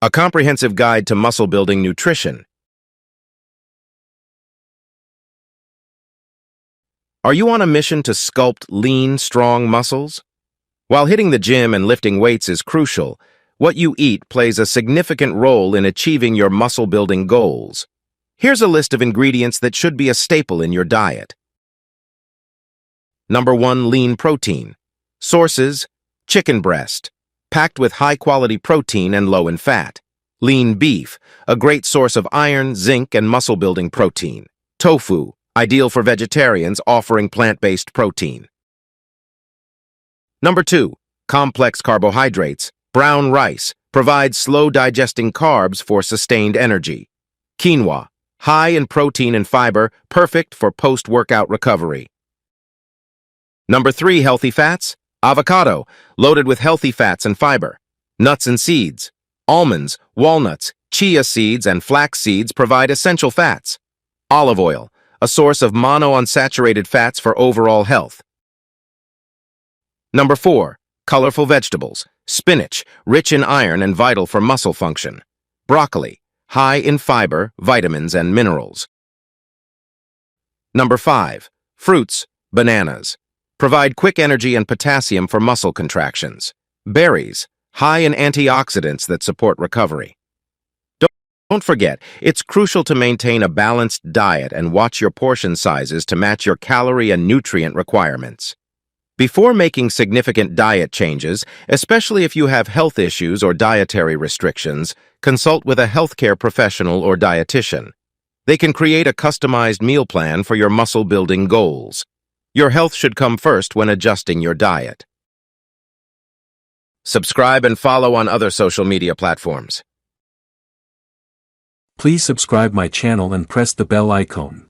a comprehensive guide to muscle-building nutrition. Are you on a mission to sculpt lean, strong muscles? While hitting the gym and lifting weights is crucial, what you eat plays a significant role in achieving your muscle-building goals. Here's a list of ingredients that should be a staple in your diet. Number 1. Lean protein. Sources: chicken breast, packed with high-quality protein and low in fat. Lean beef, a great source of iron, zinc, and muscle-building protein. Tofu, ideal for vegetarians, offering plant-based protein. Number 2. Complex carbohydrates. Brown rice provides slow-digesting carbs for sustained energy. Quinoa, high in protein and fiber, perfect for post-workout recovery. Number 3. Healthy fats. Avocado, loaded with healthy fats and fiber. Nuts and seeds. Almonds, walnuts, chia seeds, and flax seeds provide essential fats. Olive oil, a source of monounsaturated fats for overall health. Number 4. Colorful vegetables. Spinach, rich in iron and vital for muscle function. Broccoli, high in fiber, vitamins, and minerals. Number 5. Fruits, bananas. Provide quick energy and potassium for muscle contractions. Berries, high in antioxidants that support recovery. Don't forget, it's crucial to maintain a balanced diet and watch your portion sizes to match your calorie and nutrient requirements. Before making significant diet changes, especially if you have health issues or dietary restrictions, consult with a healthcare professional or dietitian. They can create a customized meal plan for your muscle-building goals. Your health should come first when adjusting your diet. Subscribe and follow on other social media platforms. Please subscribe my channel and press the bell icon.